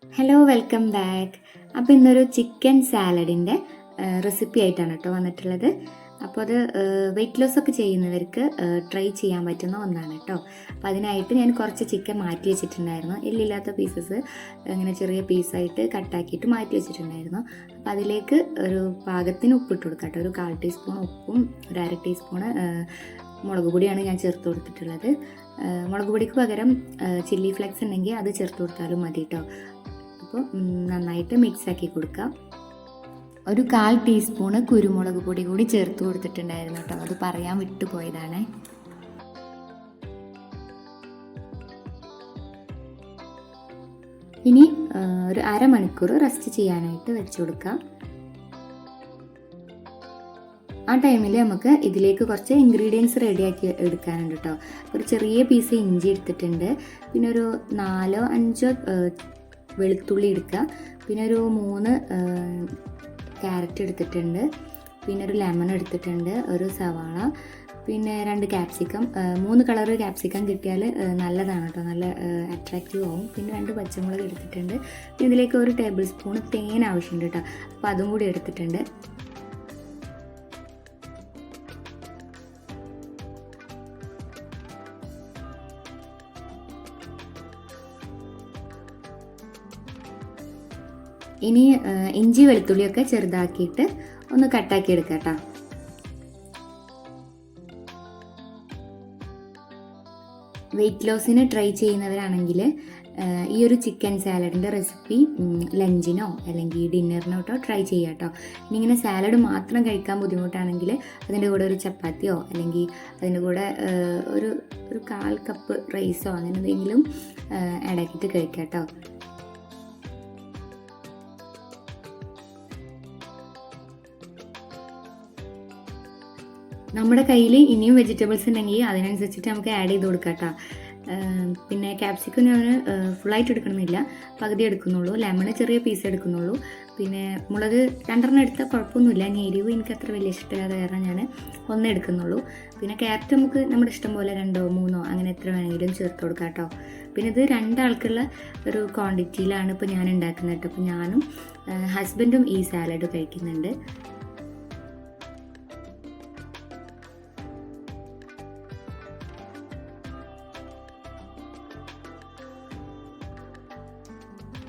Hello, welcome back. അപ്പോൾ ഇന്നൊരു chicken സാലഡിൻ്റെ recipe ആയിട്ടാണ് കേട്ടോ വന്നിട്ടുള്ളത്. അപ്പോൾ അത് വെയിറ്റ് ലോസ് ഒക്കെ ചെയ്യുന്നവർക്ക് ട്രൈ ചെയ്യാൻ പറ്റുന്ന ഒന്നാണ് കേട്ടോ. അപ്പോൾ അതിനായിട്ട് ഞാൻ കുറച്ച് ചിക്കൻ മാറ്റി വെച്ചിട്ടുണ്ടായിരുന്നു. എല്ലില്ലാത്ത പീസസ് ഇങ്ങനെ ചെറിയ പീസായിട്ട് കട്ടാക്കിയിട്ട് മാറ്റി വെച്ചിട്ടുണ്ടായിരുന്നു. അപ്പോൾ അതിലേക്ക് ഒരു പാകത്തിന് ഉപ്പിട്ട് കൊടുക്കാം കേട്ടോ. ഒരു 1/4 ടീസ്പൂൺ ഉപ്പും ഒരു 1/2 ടീസ്പൂണ് മുളക് പൊടിയാണ് ഞാൻ ചേർത്ത് കൊടുത്തിട്ടുള്ളത്. മുളക് പൊടിക്ക് പകരം ചില്ലി ഫ്ലെക്സ് ഉണ്ടെങ്കിൽ അത് ചേർത്ത് കൊടുത്താലും മതി കേട്ടോ. അപ്പോൾ നന്നായിട്ട് മിക്സാക്കി കൊടുക്കാം. ഒരു 1/4 ടീസ്പൂണ് കുരുമുളക് പൊടി കൂടി ചേർത്ത് കൊടുത്തിട്ടുണ്ടായിരുന്നു കേട്ടോ. അത് പറയാൻ വിട്ടുപോയതാണ്. ഇനി ഒരു അരമണിക്കൂർ റെസ്റ്റ് ചെയ്യാനായിട്ട് വെച്ച് കൊടുക്കാം. ആ ടൈമിൽ നമുക്ക് ഇതിലേക്ക് കുറച്ച് ഇൻഗ്രീഡിയൻസ് റെഡിയാക്കി എടുക്കാനുണ്ട് കേട്ടോ. ഒരു ചെറിയ പീസ് ഇഞ്ചി എടുത്തിട്ടുണ്ട്, പിന്നെ ഒരു 4-5 വെളുത്തുള്ളി എടുക്കുക, പിന്നെ ഒരു 3 ക്യാരറ്റ് എടുത്തിട്ടുണ്ട്, പിന്നെ ഒരു ലെമൺ എടുത്തിട്ടുണ്ട്, ഒരു സവാള, പിന്നെ 2 ക്യാപ്സിക്കം. 3 കളർ ക്യാപ്സിക്കം കിട്ടിയാൽ നല്ലതാണ് കേട്ടോ, നല്ല അട്രാക്റ്റീവ് ആവും. പിന്നെ 2 പച്ചമുളക് എടുത്തിട്ടുണ്ട്. പിന്നെ ഇതിലേക്ക് 1 ടേബിൾ സ്പൂൺ തേൻ ആവശ്യമുണ്ട് കേട്ടോ. അപ്പോൾ അതും കൂടി എടുത്തിട്ടുണ്ട്. ഇനി ഇഞ്ചി വെളുത്തുള്ളിയൊക്കെ ചെറുതാക്കിയിട്ട് ഒന്ന് കട്ടാക്കി എടുക്കാം കേട്ടോ. വെയിറ്റ് ലോസിന് ട്രൈ ചെയ്യുന്നവരാണെങ്കിൽ ഈ ഒരു ചിക്കൻ സാലഡിൻ്റെ റെസിപ്പി ലഞ്ചിനോ അല്ലെങ്കിൽ ഡിന്നറിനോ കേട്ടോ ട്രൈ ചെയ്യാം കേട്ടോ. ഇനി ഇങ്ങനെ സാലഡ് മാത്രം കഴിക്കാൻ ബുദ്ധിമുട്ടാണെങ്കിൽ അതിൻ്റെ കൂടെ ഒരു ചപ്പാത്തിയോ അല്ലെങ്കിൽ അതിൻ്റെ കൂടെ ഒരു 1/4 കപ്പ് റൈസോ അങ്ങനെ എന്തെങ്കിലും ആഡ് ആക്കിയിട്ട് കഴിക്കാം കേട്ടോ. നമ്മുടെ കയ്യിൽ ഇനിയും വെജിറ്റബിൾസ് ഉണ്ടെങ്കിൽ അതിനനുസരിച്ചിട്ട് നമുക്ക് ആഡ് ചെയ്ത് കൊടുക്കാം കേട്ടോ. പിന്നെ ക്യാപ്സിക്കം ഞാൻ ഫുള്ളായിട്ട് എടുക്കണമെന്നില്ല, പകുതി എടുക്കുന്നുള്ളൂ. ലെമൺ ചെറിയ പീസ് എടുക്കുന്നുള്ളൂ. പിന്നെ മുളക് 2 എടുത്താൽ കുഴപ്പമൊന്നുമില്ല. ഇനി എരിവ് എനിക്ക് അത്ര വലിയ ഇഷ്ടമില്ലാതെ കാരണം ഞാൻ 1 എടുക്കുന്നുള്ളൂ. പിന്നെ ക്യാരറ്റ് നമുക്ക് നമ്മുടെ ഇഷ്ടം പോലെ 2 3 അങ്ങനെ എത്ര വേണമെങ്കിലും ചേർത്ത് കൊടുക്കാം കേട്ടോ. പിന്നെ ഇത് 2 ആൾക്കുള്ള ഒരു ക്വാണ്ടിറ്റിയിലാണ് ഇപ്പോൾ ഞാൻ ഉണ്ടാക്കുന്നത് കേട്ടോ. അപ്പോൾ ഞാനും ഹസ്ബൻഡും ഈ സാലഡ് കഴിക്കുന്നുണ്ട്.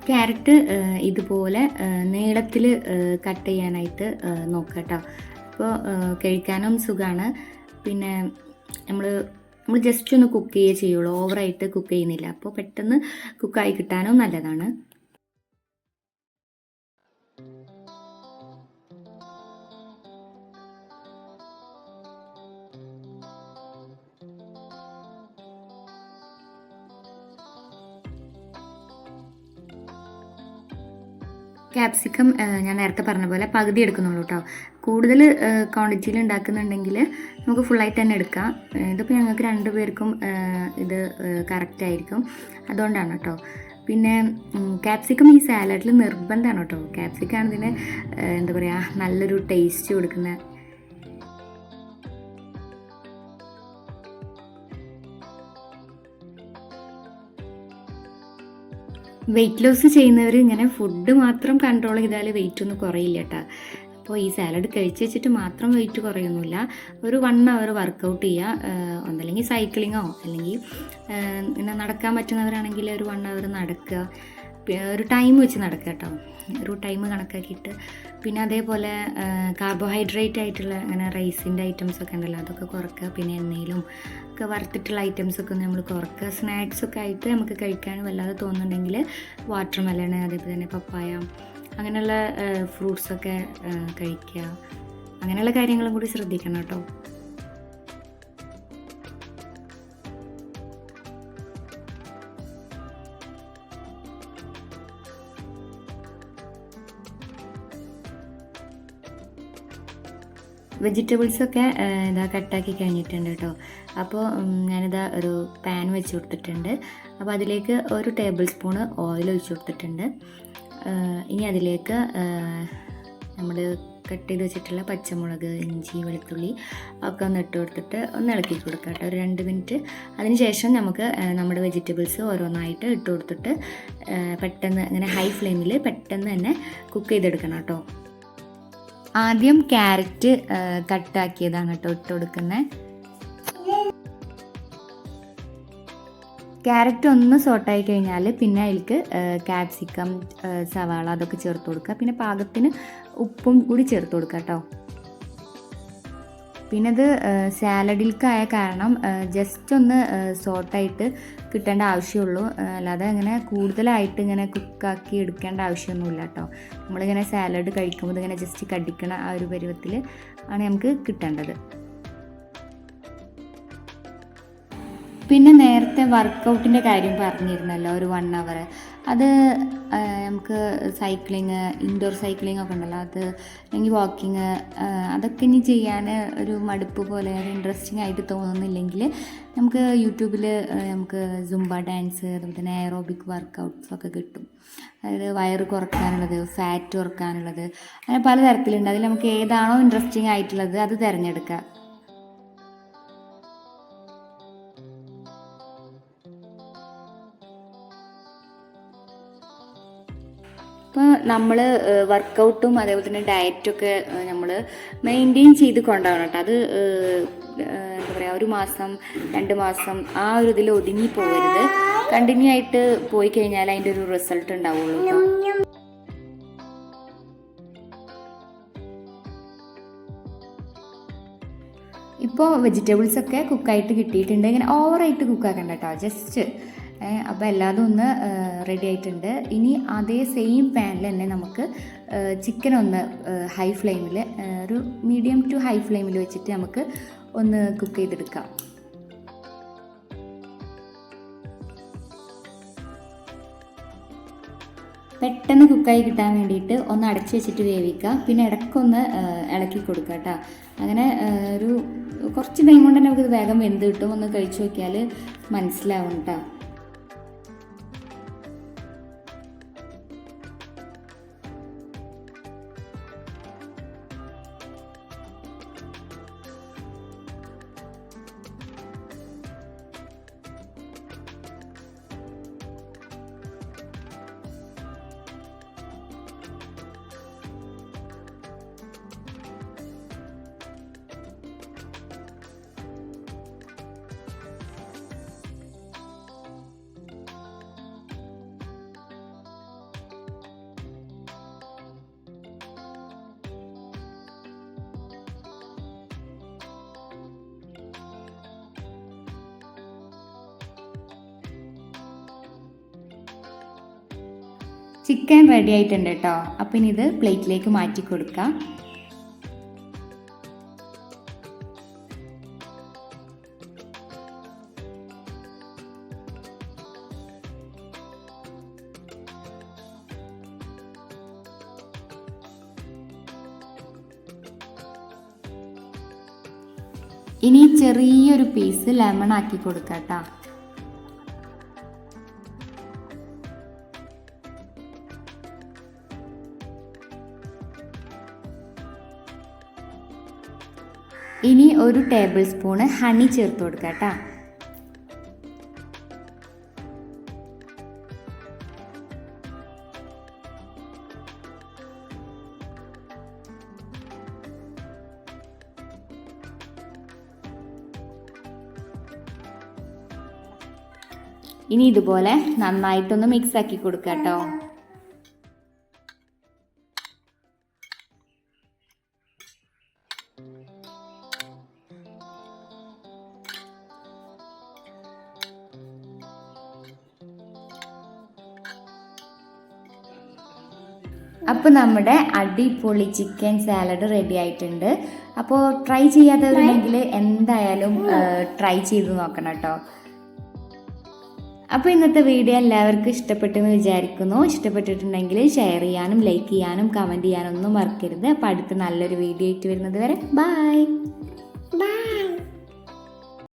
ക്യാരറ്റ് ഇതുപോലെ നീളത്തിൽ കട്ട് ചെയ്യാനായിട്ട് നോക്കുക കേട്ടോ. അപ്പോൾ കഴിക്കാനും സുഖമാണ്. പിന്നെ നമ്മൾ ജസ്റ്റ് ഒന്ന് കുക്ക് ചെയ്യുള്ളൂ, ഓവറായിട്ട് കുക്ക് ചെയ്യുന്നില്ല. അപ്പോൾ പെട്ടെന്ന് കുക്കായി കിട്ടാനും നല്ലതാണ്. ക്യാപ്സിക്കം ഞാൻ നേരത്തെ പറഞ്ഞ പോലെ പകുതി എടുക്കുന്നുള്ളൂ കേട്ടോ. കൂടുതൽ ക്വാണ്ടിറ്റിയിൽ ഉണ്ടാക്കുന്നുണ്ടെങ്കിൽ നമുക്ക് ഫുള്ളായിട്ട് തന്നെ എടുക്കാം. ഇതിപ്പോൾ ഞങ്ങൾക്ക് 2 പേർക്കും ഇത് കറക്റ്റായിരിക്കും, അതുകൊണ്ടാണ് കേട്ടോ. പിന്നെ ക്യാപ്സിക്കം ഈ സാലഡിൽ നിർബന്ധമാണ് കേട്ടോ. ക്യാപ്സിക്കമാണ് ഇതിന് എന്താ പറയുക നല്ലൊരു ടേസ്റ്റ് കൊടുക്കുന്ന. വെയിറ്റ് ലോസ് ചെയ്യുന്നവർ ഇങ്ങനെ ഫുഡ് മാത്രം കൺട്രോൾ ചെയ്താൽ വെയിറ്റ് ഒന്നും കുറയില്ല കേട്ടോ. അപ്പോൾ ഈ സാലഡ് കഴിച്ച് വെച്ചിട്ട് മാത്രം വെയിറ്റ് കുറയൊന്നുമില്ല. ഒരു 1 അവർ വർക്കൗട്ട് ചെയ്യുക, ഒന്നല്ലെങ്കിൽ സൈക്ലിങ്ങോ അല്ലെങ്കിൽ പിന്നെ നടക്കാൻ പറ്റുന്നവരാണെങ്കിൽ ഒരു 1 അവർ നടക്കുക. ഒരു ടൈം വെച്ച് നടക്കുക കേട്ടോ, ഒരു ടൈം കണക്കാക്കിയിട്ട്. പിന്നെ അതേപോലെ കാർബോഹൈഡ്രേറ്റ് ആയിട്ടുള്ള അങ്ങനെ റൈസിൻ്റെ ഐറ്റംസൊക്കെ ഉണ്ടല്ലോ അതൊക്കെ കുറക്കുക. പിന്നെ എണ്ണയിലും ഒക്കെ വറുത്തിട്ടുള്ള ഐറ്റംസൊക്കെ നമ്മൾ കുറക്കുക. സ്നാക്സൊക്കെ ആയിട്ട് നമുക്ക് കഴിക്കാൻ വല്ലാതെ തോന്നുന്നുണ്ടെങ്കിൽ വാട്ടർ മെലൺ, അതേപോലെ തന്നെ പപ്പായ അങ്ങനെയുള്ള ഫ്രൂട്ട്സൊക്കെ കഴിക്കുക. അങ്ങനെയുള്ള കാര്യങ്ങളും കൂടി ശ്രദ്ധിക്കണം കേട്ടോ. വെജിറ്റബിൾസൊക്കെ ഇതാ കട്ടാക്കി കഴിഞ്ഞിട്ടുണ്ട് കേട്ടോ. അപ്പോൾ ഞാനിതാ ഒരു പാൻ വെച്ച് കൊടുത്തിട്ടുണ്ട്. അപ്പോൾ അതിലേക്ക് 1 ടേബിൾ സ്പൂണ് ഓയിൽ ഒഴിച്ച് കൊടുത്തിട്ടുണ്ട്. ഇനി അതിലേക്ക് നമ്മൾ കട്ട് ചെയ്ത് വെച്ചിട്ടുള്ള പച്ചമുളക്, ഇഞ്ചി, വെളുത്തുള്ളി ഒക്കെ ഒന്ന് ഇട്ട് കൊടുത്തിട്ട് ഒന്ന് ഇളക്കി കൊടുക്കുക കേട്ടോ, ഒരു 2 മിനിറ്റ്. അതിനുശേഷം നമുക്ക് നമ്മുടെ വെജിറ്റബിൾസ് ഓരോന്നായിട്ട് ഇട്ട് കൊടുത്തിട്ട് പെട്ടെന്ന് ഇങ്ങനെ ഹൈ ഫ്ലെയിമിൽ പെട്ടെന്ന് തന്നെ കുക്ക് ചെയ്തെടുക്കണം കേട്ടോ. ആദ്യം ക്യാരറ്റ് കട്ടാക്കിയതാണ് കേട്ടോ ഇട്ട് കൊടുക്കുന്നത്. ക്യാരറ്റ് ഒന്ന് സോട്ടായി കഴിഞ്ഞാൽ പിന്നെ അതിലേക്ക് ക്യാപ്സിക്കം, സവാള അതൊക്കെ ചേർത്ത് കൊടുക്കുക. പിന്നെ പാകത്തിന് ഉപ്പും കൂടി ചേർത്ത് കൊടുക്കുക കേട്ടോ. പിന്നെ ഇത് സാലഡിൽക്കായ കാരണം ജസ്റ്റ് ഒന്ന് സോട്ടായിട്ട് കിട്ടേണ്ട ആവശ്യമുള്ളൂ, അല്ലാതെ ഇങ്ങനെ കൂടുതലായിട്ട് ഇങ്ങനെ കുക്കാക്കി എടുക്കേണ്ട ആവശ്യമൊന്നുമില്ല കേട്ടോ. നമ്മളിങ്ങനെ സാലഡ് കഴിക്കുമ്പോൾ ഇങ്ങനെ ജസ്റ്റ് കടിക്കണ ആ ഒരു പരുവത്തിൽ ആണ് നമുക്ക് കിട്ടേണ്ടത്. പിന്നെ നേരത്തെ വർക്കൗട്ടിൻ്റെ കാര്യം പറഞ്ഞിരുന്നല്ലോ, ഒരു 1 അവർ. അത് നമുക്ക് സൈക്ലിങ്, ഇൻഡോർ സൈക്ലിംഗ് ഒക്കെ ഉണ്ടല്ലോ, അത് അല്ലെങ്കിൽ വാക്കിങ്, അതൊക്കെ ഇനി ചെയ്യാൻ ഒരു മടുപ്പ് പോലെ ഇൻട്രസ്റ്റിംഗ് ആയിട്ട് തോന്നുന്നില്ലെങ്കിൽ നമുക്ക് യൂട്യൂബിൽ നമുക്ക് സുംബ ഡാൻസ്, അതുപോലെ തന്നെ എയറോബിക് വർക്കൗട്ട്സ് ഒക്കെ കിട്ടും. അതായത് വയറ് കുറയ്ക്കാനുള്ളത്, ഫാറ്റ് കുറയ്ക്കാനുള്ളത്, അങ്ങനെ പലതരത്തിലുണ്ട്. അതിൽ നമുക്ക് ഏതാണോ ഇൻട്രസ്റ്റിംഗ് ആയിട്ടുള്ളത് അത് തിരഞ്ഞെടുക്കുക. ഇപ്പോൾ നമ്മൾ വർക്കൗട്ടും അതേപോലെ തന്നെ ഡയറ്റൊക്കെ നമ്മൾ മെയിൻറ്റെയിൻ ചെയ്ത് കൊണ്ടുപോകണം കേട്ടോ. അത് എന്താ പറയുക, 1 മാസം 2 മാസം ആ ഒരു ഇതിൽ ഒതുങ്ങി പോകരുത്. കണ്ടിന്യൂ ആയിട്ട് പോയി കഴിഞ്ഞാൽ അതിൻ്റെ ഒരു റിസൾട്ട് ഉണ്ടാവുള്ളൂ കേട്ടോ. ഇപ്പോൾ വെജിറ്റബിൾസൊക്കെ കുക്കായിട്ട് കിട്ടിയിട്ടുണ്ട്. ഇങ്ങനെ ഓവറായിട്ട് കുക്കാക്കണ്ട കേട്ടോ, ജസ്റ്റ്. അപ്പോൾ എല്ലാതും ഒന്ന് റെഡി ആയിട്ടുണ്ട്. ഇനി അതേ സെയിം പാനിൽ തന്നെ നമുക്ക് ചിക്കൻ ഒന്ന് ഹൈ ഫ്ലെയിമിൽ, ഒരു മീഡിയം ടു ഹൈ ഫ്ലെയിമിൽ വെച്ചിട്ട് നമുക്ക് ഒന്ന് കുക്ക് ചെയ്തെടുക്കാം. പെട്ടെന്ന് കുക്കായി കിട്ടാൻ വേണ്ടിയിട്ട് ഒന്ന് അടച്ചു വെച്ചിട്ട് വേവിക്കുക. പിന്നെ ഇടയ്ക്കൊന്ന് ഇളക്കി കൊടുക്കുക കേട്ടോ. അങ്ങനെ ഒരു കുറച്ച് ടൈം കൊണ്ട് തന്നെ നമുക്കിത് വേഗം വെന്ത് കിട്ടും. ഒന്ന് കഴിച്ചു നോക്കിയാൽ മനസ്സിലാവും കേട്ടോ. ചിക്കൻ റെഡി ആയിട്ടുണ്ട് കേട്ടോ. അപ്പം ഇനി ഇത് പ്ലേറ്റിലേക്ക് മാറ്റി കൊടുക്കാം. ഇനി ചെറിയൊരു പീസ് ലെമൺ ആക്കി കൊടുക്കാം കേട്ടോ. ഇനി ഒരു ടേബിൾ സ്പൂണ് ഹണി ചേർത്ത് കൊടുക്കാം കേട്ടോ. ഇനി ഇതുപോലെ നന്നായിട്ടൊന്ന് മിക്സ് ആക്കി കൊടുക്കാം കേട്ടോ. അപ്പോൾ നമ്മുടെ അടിപൊളി ചിക്കൻ സാലഡ് റെഡി ആയിട്ടുണ്ട്. അപ്പോൾ ട്രൈ ചെയ്യാത്തവരുണ്ടെങ്കിൽ എന്തായാലും ട്രൈ ചെയ്ത് നോക്കണം കേട്ടോ. അപ്പോൾ ഇന്നത്തെ വീഡിയോ എല്ലാവർക്കും ഇഷ്ടപ്പെട്ടെന്ന് വിചാരിക്കുന്നു. ഇഷ്ടപ്പെട്ടിട്ടുണ്ടെങ്കിൽ ഷെയർ ചെയ്യാനും ലൈക്ക് ചെയ്യാനും കമൻറ്റ് ചെയ്യാനും ഒന്നും മറക്കരുത്. അപ്പോൾ അടുത്ത നല്ലൊരു വീഡിയോ ആയിട്ട് വരുന്നത് വരെ ബൈ.